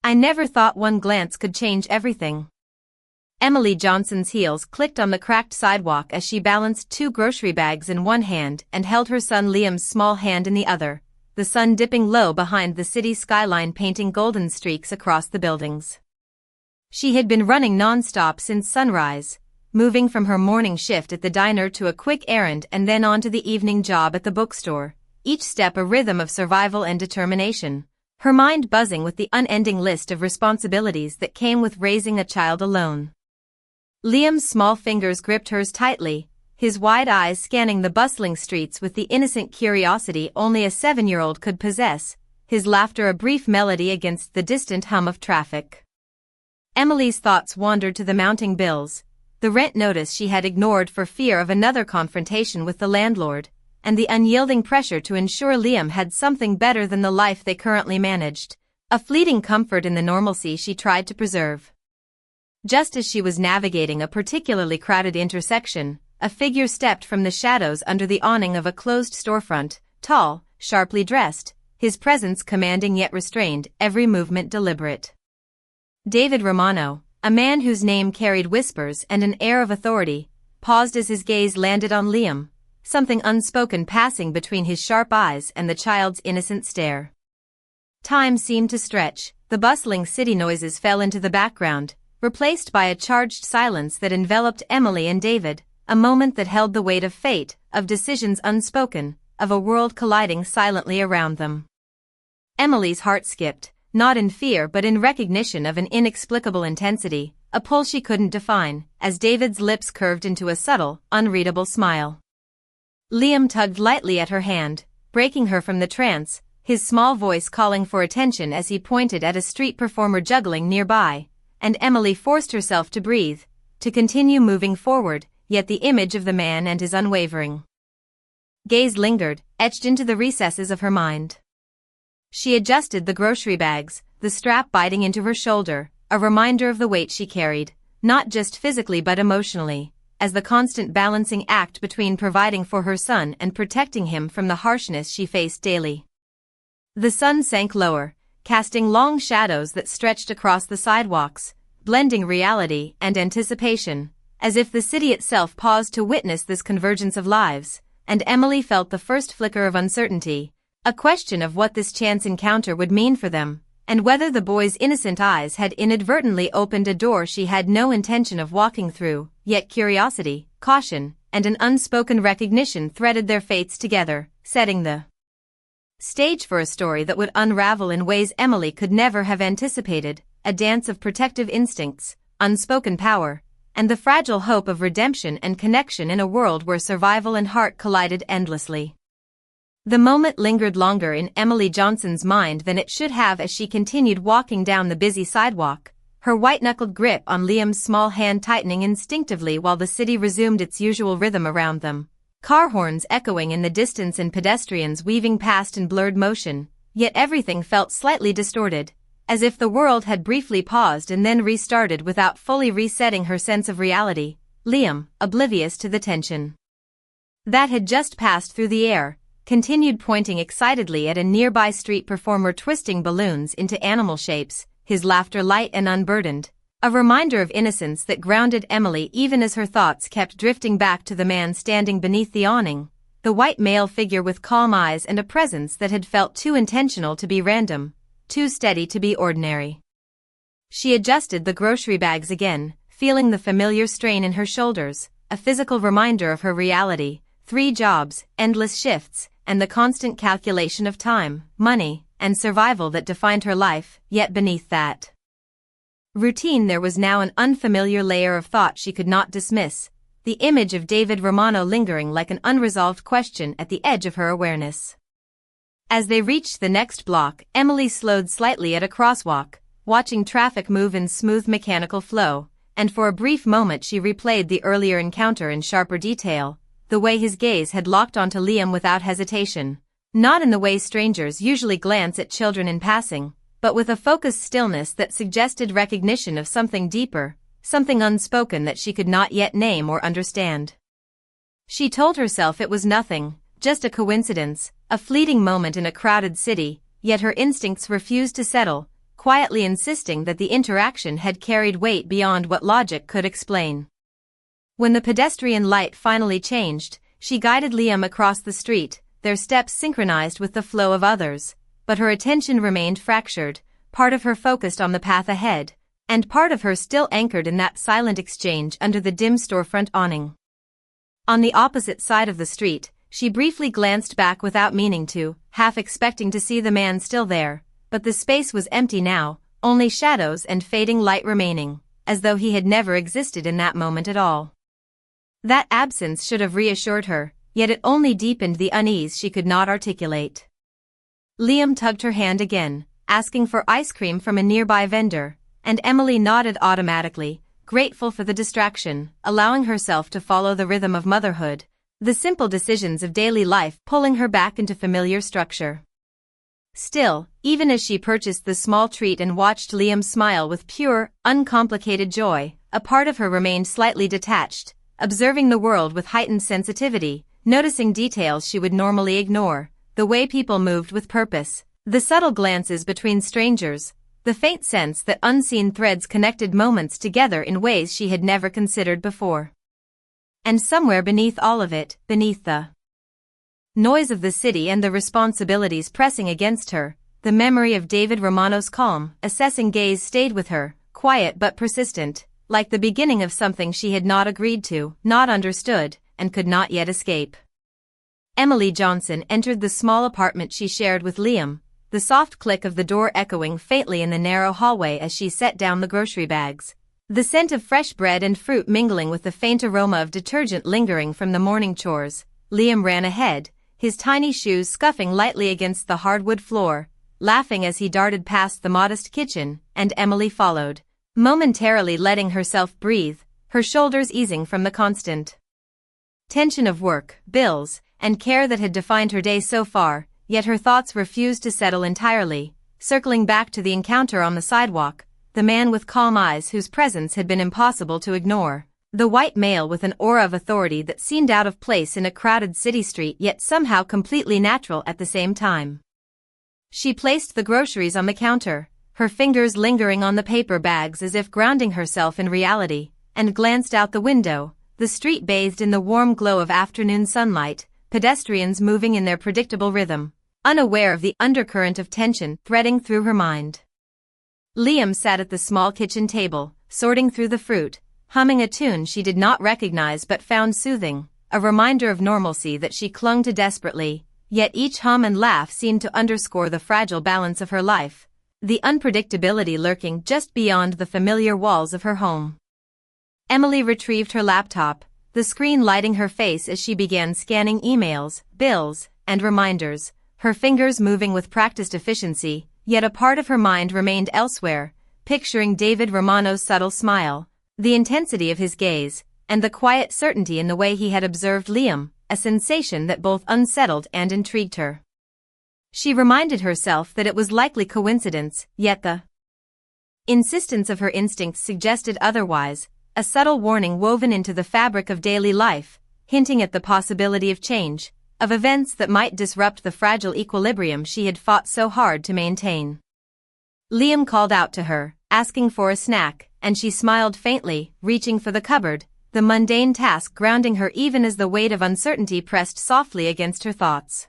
I never thought one glance could change everything. Emily Johnson's heels clicked on the cracked sidewalk as she balanced 2 grocery bags in one hand and held her son Liam's small hand in the other, the sun dipping low behind the city skyline painting golden streaks across the buildings. She had been running non-stop since sunrise, moving from her morning shift at the diner to a quick errand and then on to the evening job at the bookstore, each step a rhythm of survival and determination, her mind buzzing with the unending list of responsibilities that came with raising a child alone. Liam's small fingers gripped hers tightly, his wide eyes scanning the bustling streets with the innocent curiosity only a 7-year-old could possess, his laughter a brief melody against the distant hum of traffic. Emily's thoughts wandered to the mounting bills, the rent notice she had ignored for fear of another confrontation with the landlord, and the unyielding pressure to ensure Liam had something better than the life they currently managed, a fleeting comfort in the normalcy she tried to preserve. Just as she was navigating a particularly crowded intersection, a figure stepped from the shadows under the awning of a closed storefront, tall, sharply dressed, his presence commanding yet restrained, every movement deliberate. David Romano, a man whose name carried whispers and an air of authority, paused as his gaze landed on Liam, something unspoken passing between his sharp eyes and the child's innocent stare. Time seemed to stretch, the bustling city noises fell into the background, replaced by a charged silence that enveloped Emily and David, a moment that held the weight of fate, of decisions unspoken, of a world colliding silently around them. Emily's heart skipped, not in fear but in recognition of an inexplicable intensity, a pull she couldn't define, as David's lips curved into a subtle, unreadable smile. Liam tugged lightly at her hand, breaking her from the trance, his small voice calling for attention as he pointed at a street performer juggling nearby, and Emily forced herself to breathe, to continue moving forward, yet the image of the man and his unwavering gaze lingered, etched into the recesses of her mind. She adjusted the grocery bags, the strap biting into her shoulder, a reminder of the weight she carried, not just physically but emotionally, as the constant balancing act between providing for her son and protecting him from the harshness she faced daily. The sun sank lower, casting long shadows that stretched across the sidewalks, blending reality and anticipation, as if the city itself paused to witness this convergence of lives, and Emily felt the first flicker of uncertainty, a question of what this chance encounter would mean for them, and whether the boy's innocent eyes had inadvertently opened a door she had no intention of walking through, yet curiosity, caution, and an unspoken recognition threaded their fates together, setting the stage for a story that would unravel in ways Emily could never have anticipated, a dance of protective instincts, unspoken power, and the fragile hope of redemption and connection in a world where survival and heart collided endlessly. The moment lingered longer in Emily Johnson's mind than it should have as she continued walking down the busy sidewalk, her white-knuckled grip on Liam's small hand tightening instinctively while the city resumed its usual rhythm around them. Car horns echoing in the distance and pedestrians weaving past in blurred motion, yet everything felt slightly distorted, as if the world had briefly paused and then restarted without fully resetting her sense of reality. Liam, oblivious to the tension that had just passed through the air, continued pointing excitedly at a nearby street performer twisting balloons into animal shapes, his laughter light and unburdened, a reminder of innocence that grounded Emily even as her thoughts kept drifting back to the man standing beneath the awning, the white male figure with calm eyes and a presence that had felt too intentional to be random, too steady to be ordinary. She adjusted the grocery bags again, feeling the familiar strain in her shoulders, a physical reminder of her reality, 3 jobs, endless shifts, and the constant calculation of time, money, and survival that defined her life, yet beneath that routine there was now an unfamiliar layer of thought she could not dismiss, the image of David Romano lingering like an unresolved question at the edge of her awareness. As they reached the next block, Emily slowed slightly at a crosswalk, watching traffic move in smooth mechanical flow, and for a brief moment she replayed the earlier encounter in sharper detail, the way his gaze had locked onto Liam without hesitation, not in the way strangers usually glance at children in passing, but with a focused stillness that suggested recognition of something deeper, something unspoken that she could not yet name or understand. She told herself it was nothing, just a coincidence, a fleeting moment in a crowded city, yet her instincts refused to settle, quietly insisting that the interaction had carried weight beyond what logic could explain. When the pedestrian light finally changed, she guided Liam across the street, their steps synchronized with the flow of others, but her attention remained fractured, part of her focused on the path ahead, and part of her still anchored in that silent exchange under the dim storefront awning. On the opposite side of the street, she briefly glanced back without meaning to, half expecting to see the man still there, but the space was empty now, only shadows and fading light remaining, as though he had never existed in that moment at all. That absence should have reassured her, yet it only deepened the unease she could not articulate. Liam tugged her hand again, asking for ice cream from a nearby vendor, and Emily nodded automatically, grateful for the distraction, allowing herself to follow the rhythm of motherhood, the simple decisions of daily life pulling her back into familiar structure. Still, even as she purchased the small treat and watched Liam smile with pure, uncomplicated joy, a part of her remained slightly detached, observing the world with heightened sensitivity, noticing details she would normally ignore, the way people moved with purpose, the subtle glances between strangers, the faint sense that unseen threads connected moments together in ways she had never considered before. And somewhere beneath all of it, beneath the noise of the city and the responsibilities pressing against her, the memory of David Romano's calm, assessing gaze stayed with her, quiet but persistent, like the beginning of something she had not agreed to, not understood, and could not yet escape. Emily Johnson entered the small apartment she shared with Liam, the soft click of the door echoing faintly in the narrow hallway as she set down the grocery bags, the scent of fresh bread and fruit mingling with the faint aroma of detergent lingering from the morning chores. Liam ran ahead, his tiny shoes scuffing lightly against the hardwood floor, laughing as he darted past the modest kitchen, and Emily followed, momentarily letting herself breathe, her shoulders easing from the constant tension of work, bills, and care that had defined her day so far, yet her thoughts refused to settle entirely, circling back to the encounter on the sidewalk, the man with calm eyes whose presence had been impossible to ignore, the white male with an aura of authority that seemed out of place in a crowded city street yet somehow completely natural at the same time. She placed the groceries on the counter, her fingers lingering on the paper bags as if grounding herself in reality, and glanced out the window, the street bathed in the warm glow of afternoon sunlight, pedestrians moving in their predictable rhythm, unaware of the undercurrent of tension threading through her mind. Liam sat at the small kitchen table, sorting through the fruit, humming a tune she did not recognize but found soothing, a reminder of normalcy that she clung to desperately, yet each hum and laugh seemed to underscore the fragile balance of her life, the unpredictability lurking just beyond the familiar walls of her home. Emily retrieved her laptop, the screen lighting her face as she began scanning emails, bills, and reminders, her fingers moving with practiced efficiency, yet a part of her mind remained elsewhere, picturing David Romano's subtle smile, the intensity of his gaze, and the quiet certainty in the way he had observed Liam, a sensation that both unsettled and intrigued her. She reminded herself that it was likely coincidence, yet the insistence of her instincts suggested otherwise, a subtle warning woven into the fabric of daily life, hinting at the possibility of change, of events that might disrupt the fragile equilibrium she had fought so hard to maintain. Liam called out to her, asking for a snack, and she smiled faintly, reaching for the cupboard, the mundane task grounding her even as the weight of uncertainty pressed softly against her thoughts.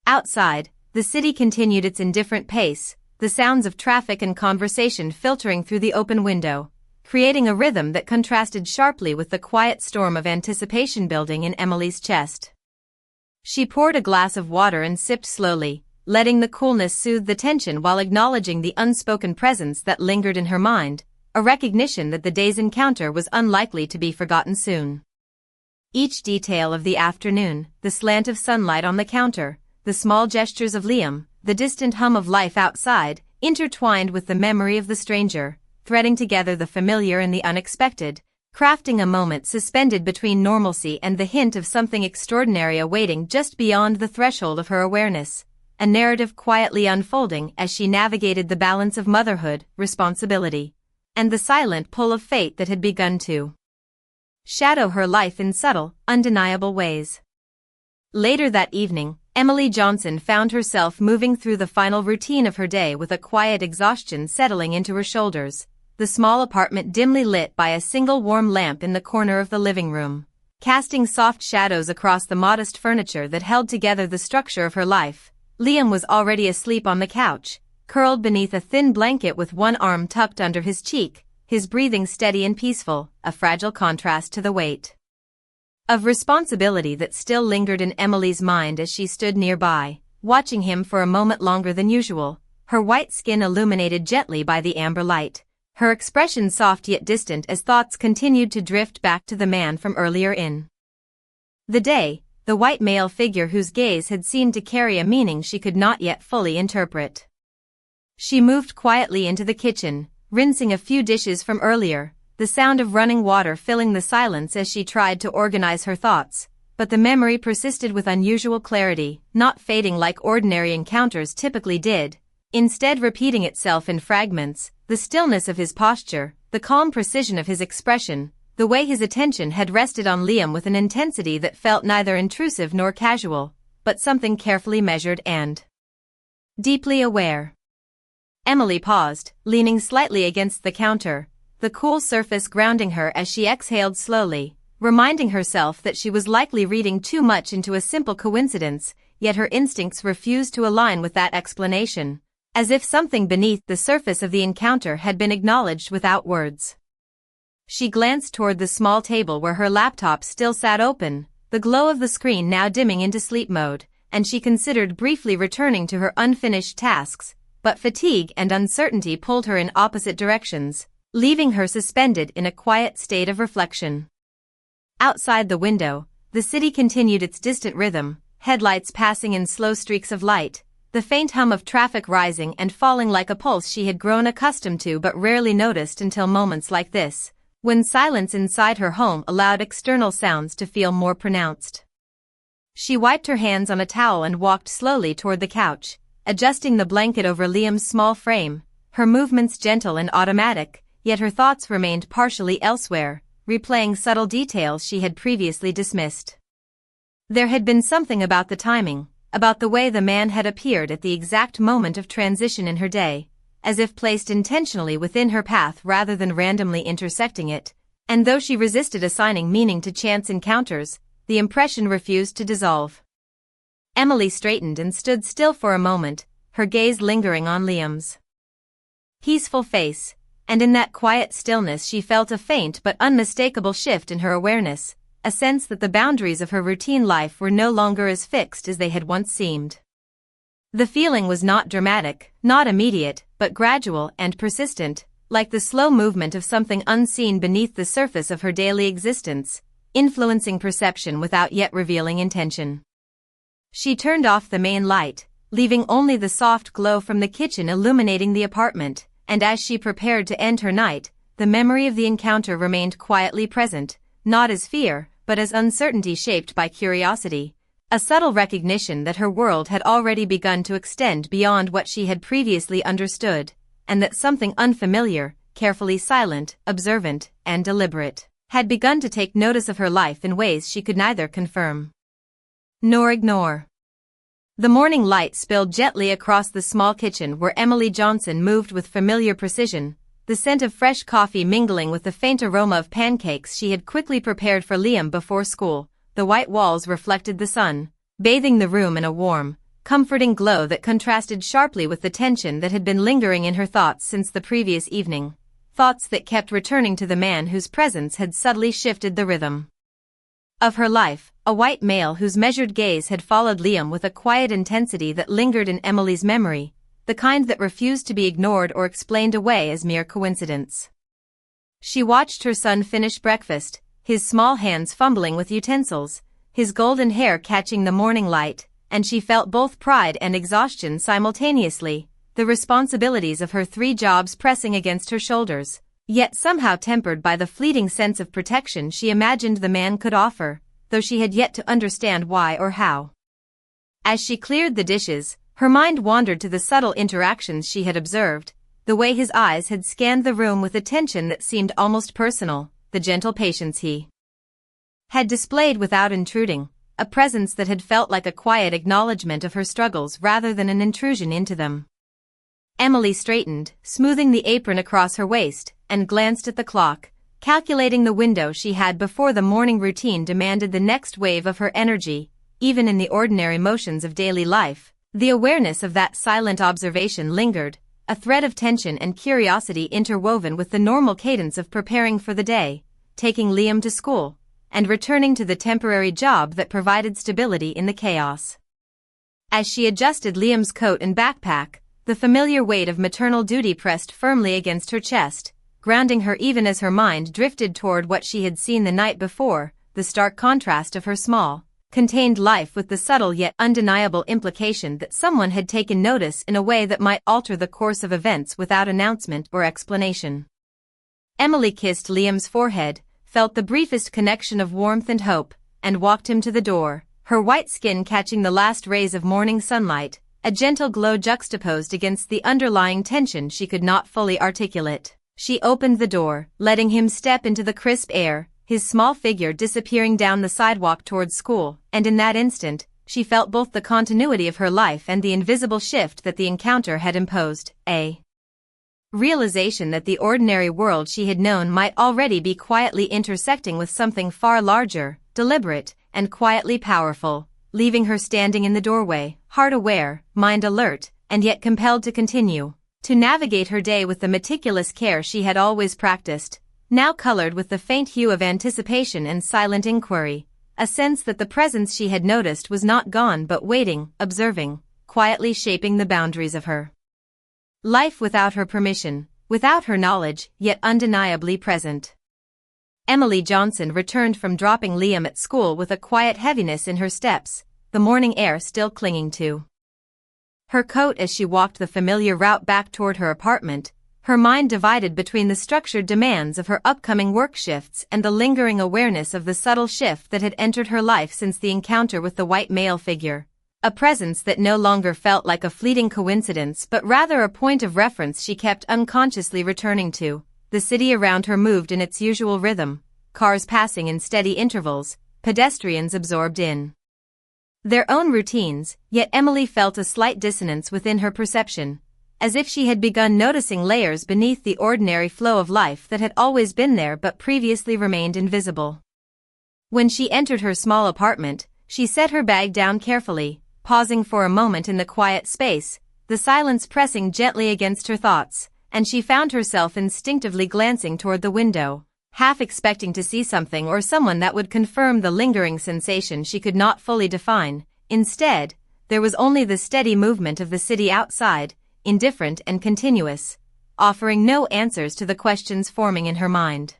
Outside, the city continued its indifferent pace, the sounds of traffic and conversation filtering through the open window, creating a rhythm that contrasted sharply with the quiet storm of anticipation building in Emily's chest. She poured a glass of water and sipped slowly, letting the coolness soothe the tension while acknowledging the unspoken presence that lingered in her mind, a recognition that the day's encounter was unlikely to be forgotten soon. Each detail of the afternoon, the slant of sunlight on the counter, the small gestures of Liam, the distant hum of life outside, intertwined with the memory of the stranger, threading together the familiar and the unexpected, crafting a moment suspended between normalcy and the hint of something extraordinary awaiting just beyond the threshold of her awareness, a narrative quietly unfolding as she navigated the balance of motherhood, responsibility, and the silent pull of fate that had begun to shadow her life in subtle, undeniable ways. Later that evening, Emily Johnson found herself moving through the final routine of her day with a quiet exhaustion settling into her shoulders, the small apartment dimly lit by a single warm lamp in the corner of the living room, casting soft shadows across the modest furniture that held together the structure of her life. Liam was already asleep on the couch, curled beneath a thin blanket with one arm tucked under his cheek, his breathing steady and peaceful, a fragile contrast to the weight of responsibility that still lingered in Emily's mind as she stood nearby, watching him for a moment longer than usual, her white skin illuminated gently by the amber light, her expression soft yet distant as thoughts continued to drift back to the man from earlier in the day, the white male figure whose gaze had seemed to carry a meaning she could not yet fully interpret. She moved quietly into the kitchen, rinsing a few dishes from earlier, the sound of running water filling the silence as she tried to organize her thoughts, but the memory persisted with unusual clarity, not fading like ordinary encounters typically did, instead repeating itself in fragments, the stillness of his posture, the calm precision of his expression, the way his attention had rested on Liam with an intensity that felt neither intrusive nor casual, but something carefully measured and deeply aware. Emily paused, leaning slightly against the counter, the cool surface grounding her as she exhaled slowly, reminding herself that she was likely reading too much into a simple coincidence, yet her instincts refused to align with that explanation, as if something beneath the surface of the encounter had been acknowledged without words. She glanced toward the small table where her laptop still sat open, the glow of the screen now dimming into sleep mode, and she considered briefly returning to her unfinished tasks, but fatigue and uncertainty pulled her in opposite directions, leaving her suspended in a quiet state of reflection. Outside the window, the city continued its distant rhythm, headlights passing in slow streaks of light, the faint hum of traffic rising and falling like a pulse she had grown accustomed to but rarely noticed until moments like this, when silence inside her home allowed external sounds to feel more pronounced. She wiped her hands on a towel and walked slowly toward the couch, adjusting the blanket over Liam's small frame, her movements gentle and automatic, yet her thoughts remained partially elsewhere, replaying subtle details she had previously dismissed. There had been something about the timing, about the way the man had appeared at the exact moment of transition in her day, as if placed intentionally within her path rather than randomly intersecting it, and though she resisted assigning meaning to chance encounters, the impression refused to dissolve. Emily straightened and stood still for a moment, her gaze lingering on Liam's peaceful face, and in that quiet stillness she felt a faint but unmistakable shift in her awareness, a sense that the boundaries of her routine life were no longer as fixed as they had once seemed. The feeling was not dramatic, not immediate, but gradual and persistent, like the slow movement of something unseen beneath the surface of her daily existence, influencing perception without yet revealing intention. She turned off the main light, leaving only the soft glow from the kitchen illuminating the apartment, and as she prepared to end her night, the memory of the encounter remained quietly present, not as fear, but as uncertainty shaped by curiosity, a subtle recognition that her world had already begun to extend beyond what she had previously understood, and that something unfamiliar, carefully silent, observant, and deliberate, had begun to take notice of her life in ways she could neither confirm nor ignore. The morning light spilled gently across the small kitchen where Emily Johnson moved with familiar precision, the scent of fresh coffee mingling with the faint aroma of pancakes she had quickly prepared for Liam before school. The white walls reflected the sun, bathing the room in a warm, comforting glow that contrasted sharply with the tension that had been lingering in her thoughts since the previous evening, thoughts that kept returning to the man whose presence had subtly shifted the rhythm of her life, a white male whose measured gaze had followed Liam with a quiet intensity that lingered in Emily's memory, the kind that refused to be ignored or explained away as mere coincidence. She watched her son finish breakfast, his small hands fumbling with utensils, his golden hair catching the morning light, and she felt both pride and exhaustion simultaneously, the responsibilities of her 3 jobs pressing against her shoulders, yet somehow tempered by the fleeting sense of protection she imagined the man could offer, though she had yet to understand why or how. As she cleared the dishes, her mind wandered to the subtle interactions she had observed, the way his eyes had scanned the room with attention that seemed almost personal, the gentle patience he had displayed without intruding, a presence that had felt like a quiet acknowledgement of her struggles rather than an intrusion into them. Emily straightened, smoothing the apron across her waist, and glanced at the clock, calculating the window she had before the morning routine demanded the next wave of her energy. Even in the ordinary motions of daily life, the awareness of that silent observation lingered, a thread of tension and curiosity interwoven with the normal cadence of preparing for the day, taking Liam to school, and returning to the temporary job that provided stability in the chaos. As she adjusted Liam's coat and backpack, the familiar weight of maternal duty pressed firmly against her chest, grounding her even as her mind drifted toward what she had seen the night before, the stark contrast of her small, contained life with the subtle yet undeniable implication that someone had taken notice in a way that might alter the course of events without announcement or explanation. Emily kissed Liam's forehead, felt the briefest connection of warmth and hope, and walked him to the door, her white skin catching the last rays of morning sunlight, a gentle glow juxtaposed against the underlying tension she could not fully articulate. She opened the door, letting him step into the crisp air, his small figure disappearing down the sidewalk towards school, and in that instant, she felt both the continuity of her life and the invisible shift that the encounter had imposed, a realization that the ordinary world she had known might already be quietly intersecting with something far larger, deliberate, and quietly powerful, leaving her standing in the doorway, heart aware, mind alert, and yet compelled to continue, to navigate her day with the meticulous care she had always practiced, now colored with the faint hue of anticipation and silent inquiry, a sense that the presence she had noticed was not gone but waiting, observing, quietly shaping the boundaries of her life without her permission, without her knowledge, yet undeniably present. Emily Johnson returned from dropping Liam at school with a quiet heaviness in her steps, the morning air still clinging to her coat as she walked the familiar route back toward her apartment, her mind divided between the structured demands of her upcoming work shifts and the lingering awareness of the subtle shift that had entered her life since the encounter with the white male figure, a presence that no longer felt like a fleeting coincidence but rather a point of reference she kept unconsciously returning to. The city around her moved in its usual rhythm, cars passing in steady intervals, pedestrians absorbed in their own routines, yet Emily felt a slight dissonance within her perception, as if she had begun noticing layers beneath the ordinary flow of life that had always been there but previously remained invisible. When she entered her small apartment, she set her bag down carefully, pausing for a moment in the quiet space, the silence pressing gently against her thoughts, and she found herself instinctively glancing toward the window, half expecting to see something or someone that would confirm the lingering sensation she could not fully define. Instead, there was only the steady movement of the city outside, indifferent and continuous, offering no answers to the questions forming in her mind.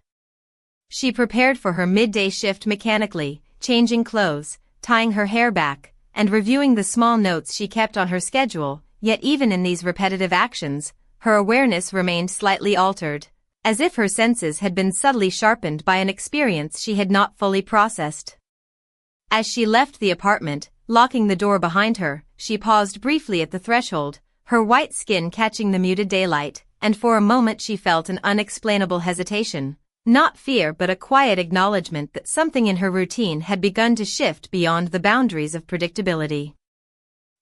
She prepared for her midday shift mechanically, changing clothes, tying her hair back, and reviewing the small notes she kept on her schedule, yet even in these repetitive actions, her awareness remained slightly altered, as if her senses had been subtly sharpened by an experience she had not fully processed. As she left the apartment, locking the door behind her, she paused briefly at the threshold, her white skin catching the muted daylight, and for a moment she felt an unexplainable hesitation, not fear but a quiet acknowledgement that something in her routine had begun to shift beyond the boundaries of predictability.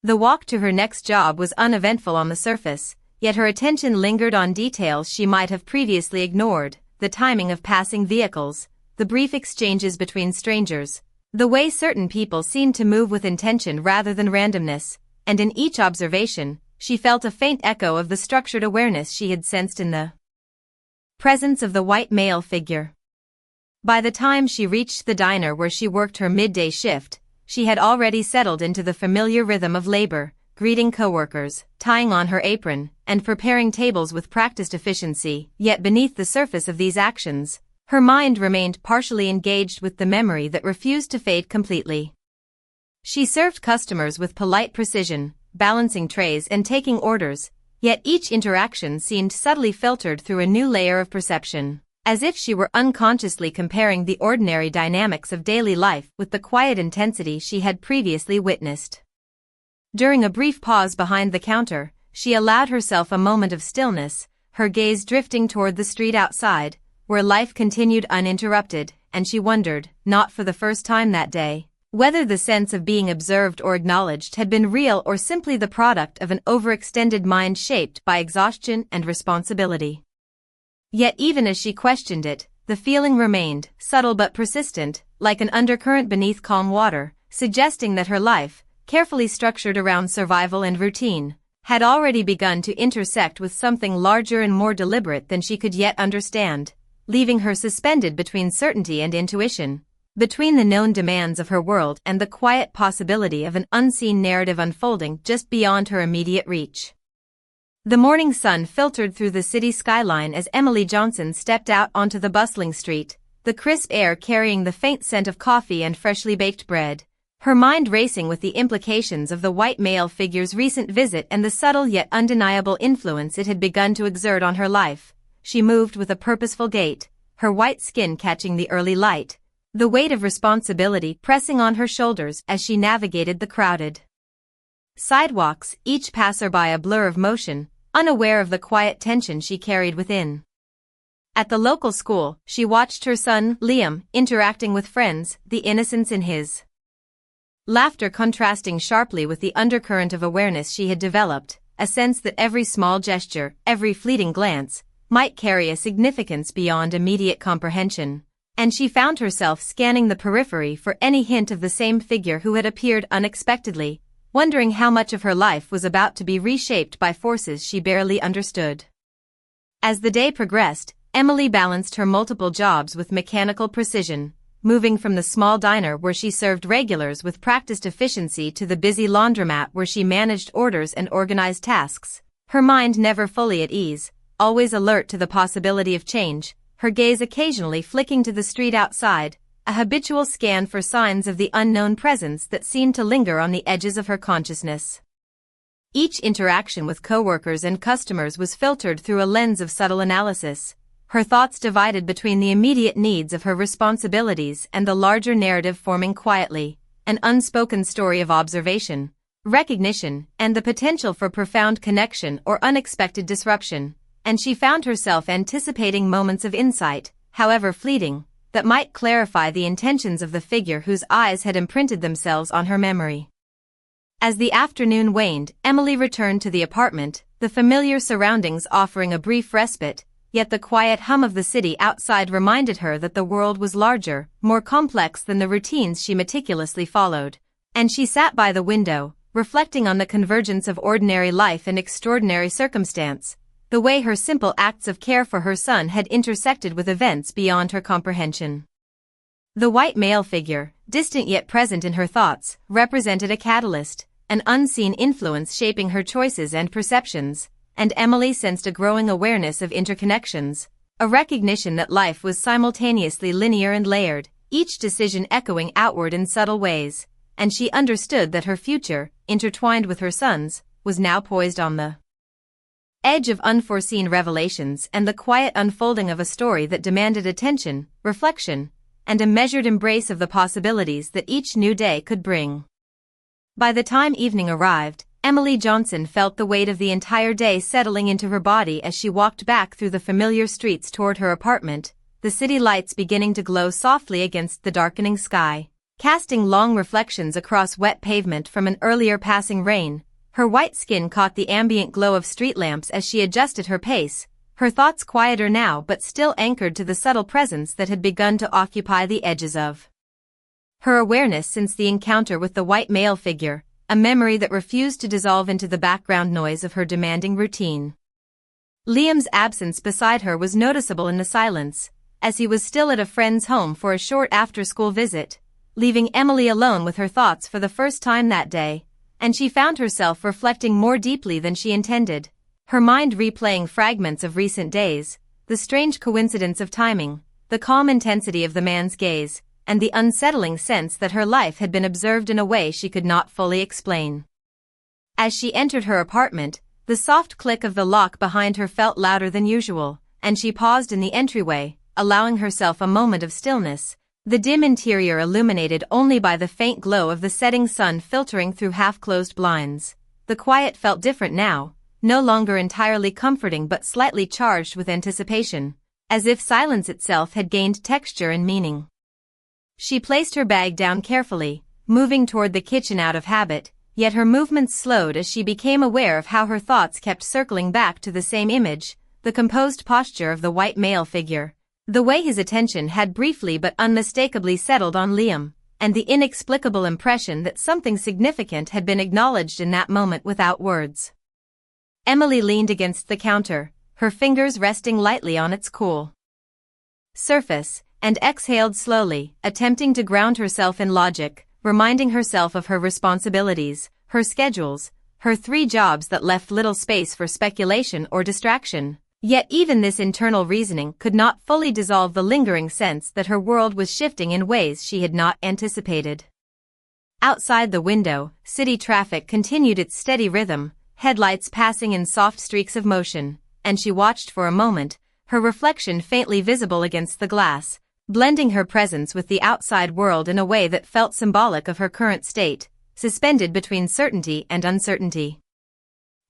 The walk to her next job was uneventful on the surface, yet her attention lingered on details she might have previously ignored, the timing of passing vehicles, the brief exchanges between strangers, the way certain people seemed to move with intention rather than randomness, and in each observation, she felt a faint echo of the structured awareness she had sensed in the presence of the white male figure. By the time she reached the diner where she worked her midday shift, she had already settled into the familiar rhythm of labor, greeting coworkers, tying on her apron, and preparing tables with practiced efficiency. Yet beneath the surface of these actions, her mind remained partially engaged with the memory that refused to fade completely. She served customers with polite precision, balancing trays and taking orders, yet each interaction seemed subtly filtered through a new layer of perception, as if she were unconsciously comparing the ordinary dynamics of daily life with the quiet intensity she had previously witnessed. During a brief pause behind the counter, she allowed herself a moment of stillness, her gaze drifting toward the street outside, where life continued uninterrupted, and she wondered, not for the first time that day, Whether the sense of being observed or acknowledged had been real or simply the product of an overextended mind shaped by exhaustion and responsibility. Yet even as she questioned it, the feeling remained, subtle but persistent, like an undercurrent beneath calm water, suggesting that her life, carefully structured around survival and routine, had already begun to intersect with something larger and more deliberate than she could yet understand, leaving her suspended between certainty and intuition, between the known demands of her world and the quiet possibility of an unseen narrative unfolding just beyond her immediate reach. The morning sun filtered through the city skyline as Emily Johnson stepped out onto the bustling street, the crisp air carrying the faint scent of coffee and freshly baked bread, her mind racing with the implications of the white male figure's recent visit and the subtle yet undeniable influence it had begun to exert on her life. She moved with a purposeful gait, her white skin catching the early light, the weight of responsibility pressing on her shoulders as she navigated the crowded sidewalks, each passerby a blur of motion, unaware of the quiet tension she carried within. At the local school, she watched her son, Liam, interacting with friends, the innocence in his laughter contrasting sharply with the undercurrent of awareness she had developed, a sense that every small gesture, every fleeting glance, might carry a significance beyond immediate comprehension, and she found herself scanning the periphery for any hint of the same figure who had appeared unexpectedly, wondering how much of her life was about to be reshaped by forces she barely understood. As the day progressed, Emily balanced her multiple jobs with mechanical precision, moving from the small diner where she served regulars with practiced efficiency to the busy laundromat where she managed orders and organized tasks, her mind never fully at ease, always alert to the possibility of change, her gaze occasionally flicking to the street outside, a habitual scan for signs of the unknown presence that seemed to linger on the edges of her consciousness. Each interaction with coworkers and customers was filtered through a lens of subtle analysis, her thoughts divided between the immediate needs of her responsibilities and the larger narrative forming quietly, an unspoken story of observation, recognition, and the potential for profound connection or unexpected disruption, and she found herself anticipating moments of insight, however fleeting, that might clarify the intentions of the figure whose eyes had imprinted themselves on her memory. As the afternoon waned, Emily returned to the apartment, the familiar surroundings offering a brief respite, yet the quiet hum of the city outside reminded her that the world was larger, more complex than the routines she meticulously followed, and she sat by the window, reflecting on the convergence of ordinary life and extraordinary circumstance, the way her simple acts of care for her son had intersected with events beyond her comprehension. The white male figure, distant yet present in her thoughts, represented a catalyst, an unseen influence shaping her choices and perceptions, and Emily sensed a growing awareness of interconnections, a recognition that life was simultaneously linear and layered, each decision echoing outward in subtle ways, and she understood that her future, intertwined with her son's, was now poised on the edge of unforeseen revelations and the quiet unfolding of a story that demanded attention, reflection, and a measured embrace of the possibilities that each new day could bring. By the time evening arrived, Emily Johnson felt the weight of the entire day settling into her body as she walked back through the familiar streets toward her apartment, the city lights beginning to glow softly against the darkening sky, casting long reflections across wet pavement from an earlier passing rain. Her white skin caught the ambient glow of street lamps as she adjusted her pace, her thoughts quieter now but still anchored to the subtle presence that had begun to occupy the edges of her awareness since the encounter with the white male figure, a memory that refused to dissolve into the background noise of her demanding routine. Liam's absence beside her was noticeable in the silence, as he was still at a friend's home for a short after-school visit, leaving Emily alone with her thoughts for the first time that day, and she found herself reflecting more deeply than she intended, her mind replaying fragments of recent days, the strange coincidence of timing, the calm intensity of the man's gaze, and the unsettling sense that her life had been observed in a way she could not fully explain. As she entered her apartment, the soft click of the lock behind her felt louder than usual, and she paused in the entryway, allowing herself a moment of stillness, the dim interior illuminated only by the faint glow of the setting sun filtering through half-closed blinds. The quiet felt different now, no longer entirely comforting but slightly charged with anticipation, as if silence itself had gained texture and meaning. She placed her bag down carefully, moving toward the kitchen out of habit, yet her movements slowed as she became aware of how her thoughts kept circling back to the same image, the composed posture of the white male figure, the way his attention had briefly but unmistakably settled on Liam, and the inexplicable impression that something significant had been acknowledged in that moment without words. Emily leaned against the counter, her fingers resting lightly on its cool surface, and exhaled slowly, attempting to ground herself in logic, reminding herself of her responsibilities, her schedules, her 3 jobs that left little space for speculation or distraction. Yet even this internal reasoning could not fully dissolve the lingering sense that her world was shifting in ways she had not anticipated. Outside the window, city traffic continued its steady rhythm, headlights passing in soft streaks of motion, and she watched for a moment, her reflection faintly visible against the glass, blending her presence with the outside world in a way that felt symbolic of her current state, suspended between certainty and uncertainty.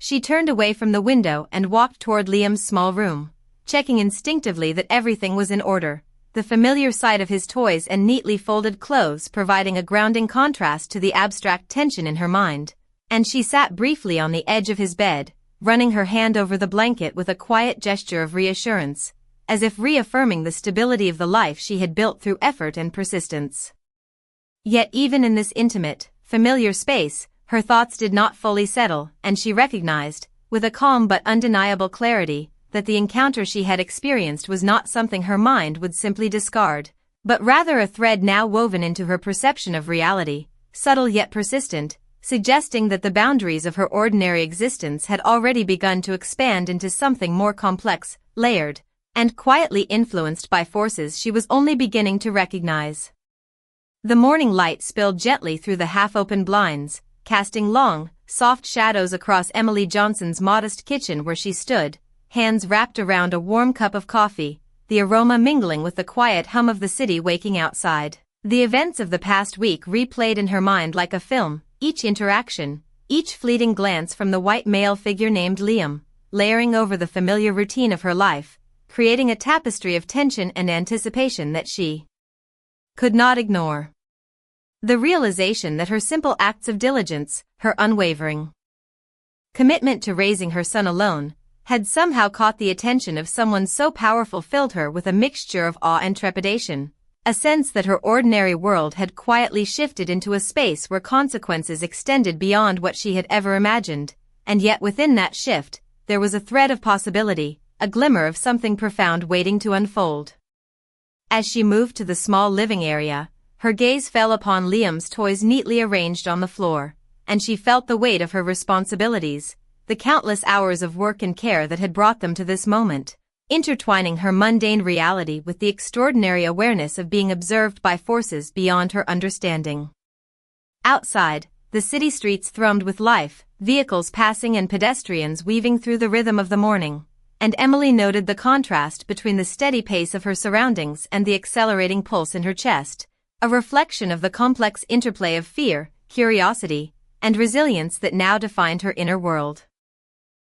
She turned away from the window and walked toward Liam's small room, checking instinctively that everything was in order, the familiar sight of his toys and neatly folded clothes providing a grounding contrast to the abstract tension in her mind, and she sat briefly on the edge of his bed, running her hand over the blanket with a quiet gesture of reassurance, as if reaffirming the stability of the life she had built through effort and persistence. Yet even in this intimate, familiar space, her thoughts did not fully settle, and she recognized, with a calm but undeniable clarity, that the encounter she had experienced was not something her mind would simply discard, but rather a thread now woven into her perception of reality, subtle yet persistent, suggesting that the boundaries of her ordinary existence had already begun to expand into something more complex, layered, and quietly influenced by forces she was only beginning to recognize. The morning light spilled gently through the half-open blinds, casting long, soft shadows across Emily Johnson's modest kitchen where she stood, hands wrapped around a warm cup of coffee, the aroma mingling with the quiet hum of the city waking outside. The events of the past week replayed in her mind like a film, each interaction, each fleeting glance from the white male figure named Liam, layering over the familiar routine of her life, creating a tapestry of tension and anticipation that she could not ignore. The realization that her simple acts of diligence, her unwavering commitment to raising her son alone, had somehow caught the attention of someone so powerful filled her with a mixture of awe and trepidation, a sense that her ordinary world had quietly shifted into a space where consequences extended beyond what she had ever imagined, and yet within that shift, there was a thread of possibility, a glimmer of something profound waiting to unfold. As she moved to the small living area, her gaze fell upon Liam's toys neatly arranged on the floor, and she felt the weight of her responsibilities, the countless hours of work and care that had brought them to this moment, intertwining her mundane reality with the extraordinary awareness of being observed by forces beyond her understanding. Outside, the city streets thrummed with life, vehicles passing and pedestrians weaving through the rhythm of the morning, and Emily noted the contrast between the steady pace of her surroundings and the accelerating pulse in her chest, a reflection of the complex interplay of fear, curiosity, and resilience that now defined her inner world.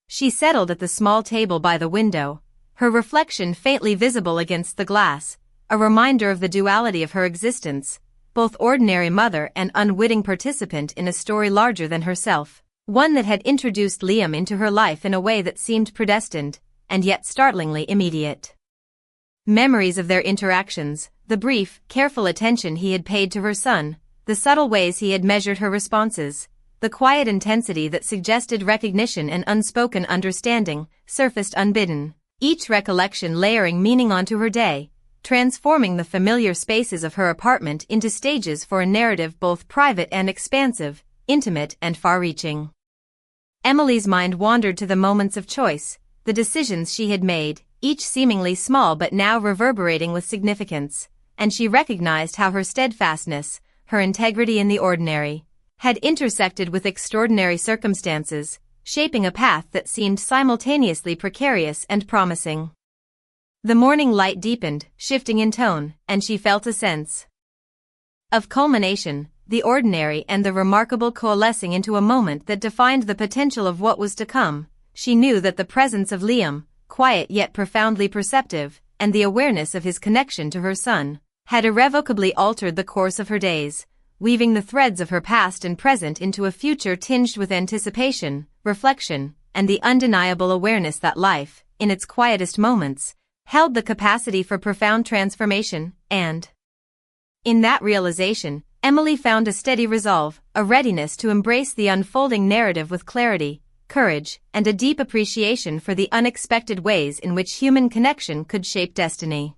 She settled at the small table by the window, her reflection faintly visible against the glass, a reminder of the duality of her existence, both ordinary mother and unwitting participant in a story larger than herself, one that had introduced Liam into her life in a way that seemed predestined, and yet startlingly immediate. Memories of their interactions, the brief, careful attention he had paid to her son, the subtle ways he had measured her responses, the quiet intensity that suggested recognition and unspoken understanding, surfaced unbidden, each recollection layering meaning onto her day, transforming the familiar spaces of her apartment into stages for a narrative both private and expansive, intimate and far-reaching. Emily's mind wandered to the moments of choice, the decisions she had made, each seemingly small but now reverberating with significance, and she recognized how her steadfastness, her integrity in the ordinary, had intersected with extraordinary circumstances, shaping a path that seemed simultaneously precarious and promising. The morning light deepened, shifting in tone, and she felt a sense of culmination, the ordinary and the remarkable coalescing into a moment that defined the potential of what was to come. She knew that the presence of Liam, quiet yet profoundly perceptive, and the awareness of his connection to her son, had irrevocably altered the course of her days, weaving the threads of her past and present into a future tinged with anticipation, reflection, and the undeniable awareness that life, in its quietest moments, held the capacity for profound transformation, and in that realization, Emily found a steady resolve, a readiness to embrace the unfolding narrative with clarity, courage, and a deep appreciation for the unexpected ways in which human connection could shape destiny.